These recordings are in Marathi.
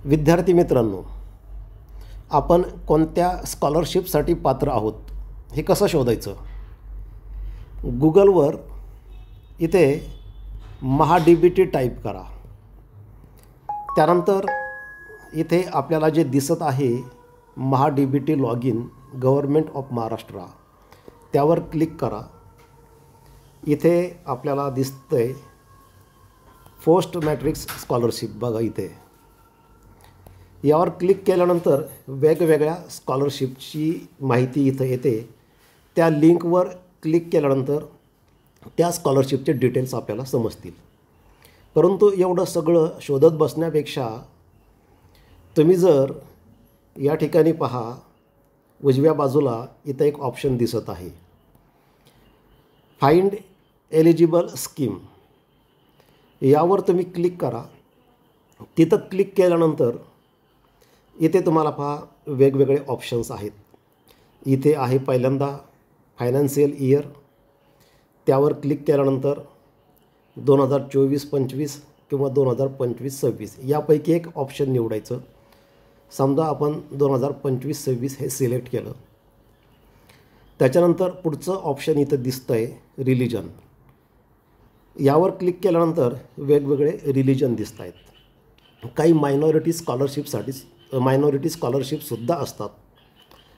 विद्यार्थी मित्रांनो, आपण कोणत्या स्कॉलरशिपसाठी पात्र आहोत हे कसं शोधायचं? गुगलवर इथे महाडीबीटी टाईप करा. त्यानंतर इथे आपल्याला जे दिसत आहे MahaDBT log in government of Maharashtra, त्यावर क्लिक करा. इथे आपल्याला दिसतंय पोस्ट मॅट्रिक्स स्कॉलरशिप. बघा इथे यावर क्लिक केल्यानंतर वेगवेगळ्या स्कॉलरशिपची माहिती इथं येते. त्या लिंकवर क्लिक केल्यानंतर त्या स्कॉलरशिपचे डिटेल्स आपल्याला समजतील. परंतु एवढं सगळं शोधत बसण्यापेक्षा तुम्ही जर या ठिकाणी पहा, उजव्या बाजूला इथं एक ऑप्शन दिसत आहे, फाइंड एलिजिबल स्कीम. यावर तुम्ही क्लिक करा. तिथं क्लिक केल्यानंतर इथे तुम्हाला पहा वेगवेगळे ऑप्शन्स आहेत. इथे आहे पहिल्यांदा फायनान्शियल इयर. त्यावर क्लिक केल्यानंतर 2024-25 किंवा 2025-26 यापैकी एक ऑप्शन निवडायचं. समजा आपण 2025-26 हे सिलेक्ट केलं. त्याच्यानंतर पुढचं ऑप्शन इथं दिसतं आहे रिलिजन. यावर क्लिक केल्यानंतर वेगवेगळे रिलिजन दिसत आहेत. काही मायनॉरिटी स्कॉलरशिपसुद्धा असतात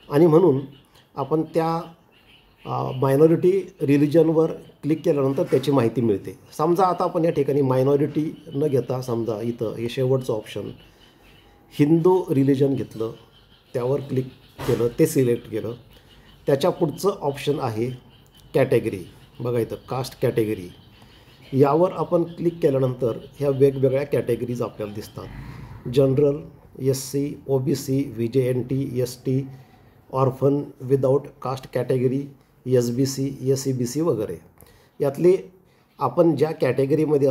आणि म्हणून आपण त्या मायनॉरिटी रिलिजनवर क्लिक केल्यानंतर त्याची माहिती मिळते. समजा आता आपण या ठिकाणी मायनॉरिटी न घेता समजा इथं हे शेवटचं ऑप्शन हिंदू रिलिजन घेतलं, त्यावर क्लिक केलं, ते सिलेक्ट केलं. त्याच्या पुढचं ऑप्शन आहे कॅटेगरी. बघा इथं कास्ट कॅटेगरी. यावर आपण क्लिक केल्यानंतर ह्या वेगवेगळ्या कॅटेगरीज आपल्याला दिसतात. General, SC, OBC, VJNT, ST, orphan, without caste category, SBC, SEBC वगैरे. यातली आपण ज्या कॅटेगरीमध्ये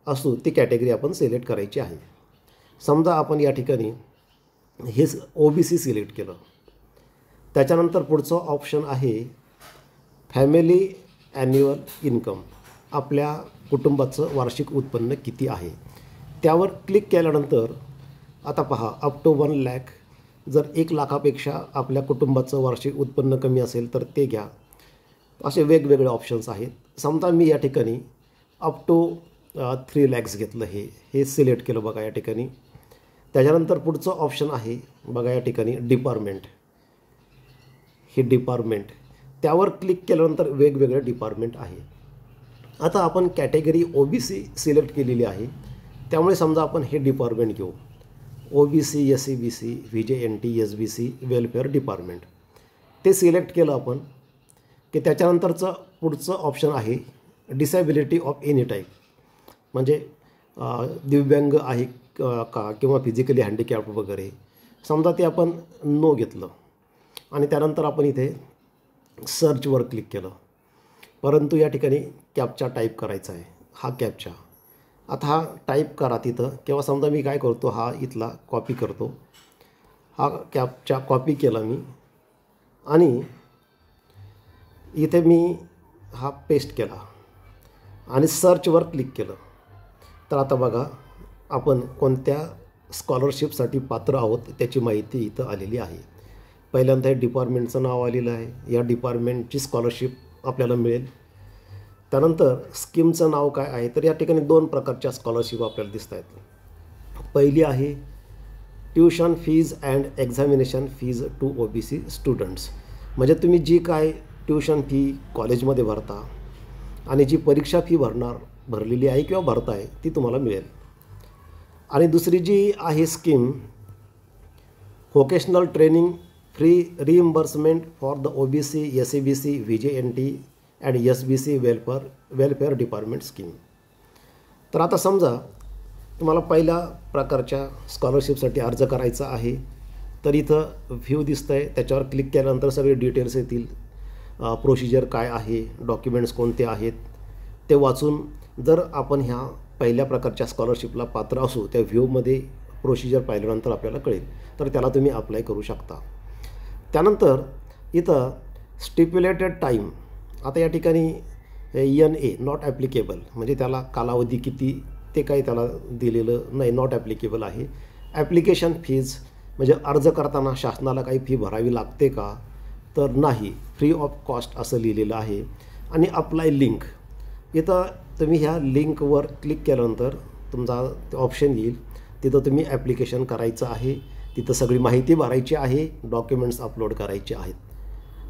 असू ती कॅटेगरी आपण सिलेक्ट करायची आहे. समजा आपण या ठिकाणी हे OBC सिलेक्ट केलं. त्याच्यानंतर पुढचं ऑप्शन आहे फॅमिली ॲन्युअल इन्कम. आपल्या कुटुंबाचं वार्षिक उत्पन्न किती आहे. त्यावर क्लिक केल्यानंतर आता पहा अप टू 1 लाख. जर 1 लाखापेक्षा आपल्या कुटुंबाचं वार्षिक उत्पन्न कमी असेल तर ते घ्या. असे वेगवेगळे ऑप्शन्स आहेत. समजा मी या ठिकाणी अप टू 3 lakhs घेतलं, हे सिलेक्ट केलं. बघा या ठिकाणी. त्याच्यानंतर पुढचं ऑप्शन आहे बघा या ठिकाणी डिपार्टमेंट. हे डिपार्टमेंट. त्यावर क्लिक केल्यानंतर वेगवेगळे डिपार्टमेंट आहे. आता आपण कॅटेगरी OBC सिलेक्ट केलेली आहे, त्यामुळे समजा आपण हे डिपार्टमेंट घेऊ. OBC, SEBC, VJNT, SBC, welfare department. ते सिलेक्ट केलं आपण की त्याच्यानंतरचं पुढचं ऑप्शन आहे डिसेबिलिटी ऑफ एनी टाईप. म्हणजे दिव्यांग आहे का किंवा फिजिकली हँडिकॅप्ड वगैरे. समजा ते आपण नो घेतलं आणि त्यानंतर आपण इथे सर्चवर क्लिक केलं. परंतु या ठिकाणी कॅप्चा टाईप करायचा आहे. हा कॅप्चा आता हा टाईप करा तिथं. किंवा समजा मी काय करतो, हा इथला कॉपी करतो. हा कॅप्चा कॉपी केला मी आणि इथे मी हा पेस्ट केला आणि सर्चवर क्लिक केलं. तर आता बघा आपण कोणत्या स्कॉलरशिपसाठी पात्र आहोत त्याची माहिती इथं आलेली आहे. पहिल्यांदा हे डिपार्टमेंटचं नाव आलेलं आहे. या डिपार्टमेंटची स्कॉलरशिप आपल्याला मिळेल. त्यानंतर स्कीमचं नाव काय आहे, तर या ठिकाणी 2 प्रकारच्या स्कॉलरशिप आपल्याला दिसत आहेत. पहिली आहे tuition fees and examination fees to OBC students. म्हणजे तुम्ही जी काय ट्युशन फी कॉलेजमध्ये भरता आणि जी परीक्षा फी भरलेली आहे किंवा भरताय ती तुम्हाला मिळेल. आणि दुसरी जी आहे scheme vocational training free reimbursement for the OBC, SEBC, VJNT and SBC welfare department scheme. तर आता समजा तुम्हाला पहिल्या प्रकारच्या स्कॉलरशिपसाठी अर्ज करायचा आहे, तर इथं व्ह्यू दिसतं आहे. त्याच्यावर क्लिक केल्यानंतर सगळे डिटेल्स येतील. प्रोसिजर काय आहे, डॉक्युमेंट्स कोणते आहेत ते वाचून जर आपण ह्या पहिल्या प्रकारच्या स्कॉलरशिपला पात्र असू, त्या व्ह्यूमध्ये प्रोसिजर पाहिल्यानंतर आपल्याला कळेल. तर त्याला तुम्ही अप्लाय करू शकता. त्यानंतर इथं स्टिप्युलेटेड टाईम. आता या ठिकाणी NA नॉट ॲप्लिकेबल, म्हणजे त्याला कालावधी किती ते काही त्याला दिलेलं नाही, नॉट ॲप्लिकेबल आहे. ॲप्लिकेशन फीज म्हणजे अर्ज करताना शासनाला काही फी भरावी लागते का, तर नाही, फ्री ऑफ कॉस्ट असं लिहिलेलं आहे. आणि अप्लाय लिंक, इथं तुम्ही ह्या लिंकवर क्लिक केल्यानंतर तुमचा ऑप्शन येईल, तिथं तुम्ही ॲप्लिकेशन करायचं आहे, तिथं सगळी माहिती भरायची आहे, डॉक्युमेंट्स अपलोड करायचे आहेत.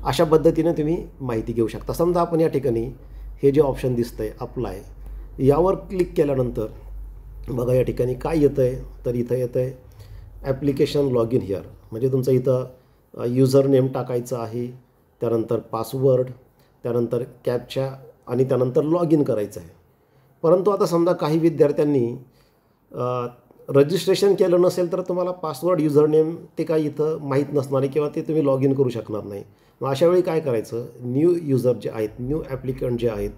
अशा पद्धतीने तुम्ही माहिती घेऊ शकता. समजा आपण या ठिकाणी हे जे ऑप्शन दिसतं आहे अप्लाय, यावर क्लिक केल्यानंतर बघा या ठिकाणी काय येतं आहे, तर इथं येतं आहे ॲप्लिकेशन लॉग इन हिअर, म्हणजे तुमचं इथं युजर नेम टाकायचं आहे, त्यानंतर पासवर्ड, त्यानंतर कॅप्चा आणि त्यानंतर लॉग इन करायचं आहे. परंतु आता समजा काही विद्यार्थ्यांनी रजिस्ट्रेशन केलं नसेल तर तुम्हाला पासवर्ड युजर नेम ते काही इथं माहीत नसणार आहे किंवा ते तुम्ही लॉग इन करू शकणार नाही. मग अशा वेळी काय करायचं, न्यू युजर जे आहेत, न्यू ॲप्लिकंट जे आहेत,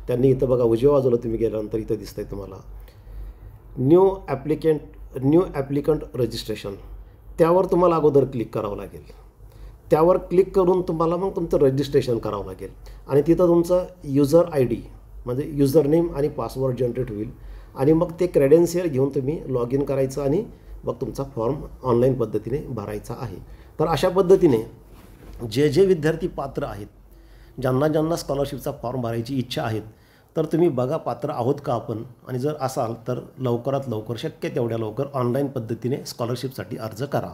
त्यांनी इथं बघा उजव्या बाजूला तुम्ही गेल्यानंतर इथं दिसतं आहे तुम्हाला न्यू ॲप्लिकंट रजिस्ट्रेशन, त्यावर तुम्हाला अगोदर क्लिक करावं लागेल. त्यावर क्लिक करून तुम्हाला मग तुमचं रजिस्ट्रेशन करावं लागेल आणि तिथं तुमचं युजर आय डी म्हणजे युजर नेम आणि पासवर्ड जनरेट होईल आणि मग ते क्रेडेन्शियल घेऊन तुम्ही लॉग इन करायचं आणि मग तुमचा फॉर्म ऑनलाईन पद्धतीने भरायचा आहे. तर अशा पद्धतीने जे विद्यार्थी पात्र आहेत, ज्यांना स्कॉलरशिपचा फॉर्म भरायची इच्छा आहेत, तर तुम्ही बघा पात्र आहोत का आपण, आणि जर असाल तर लवकरात लवकर शक्य तेवढ्या लवकर ऑनलाईन पद्धतीने स्कॉलरशिपसाठी अर्ज करा.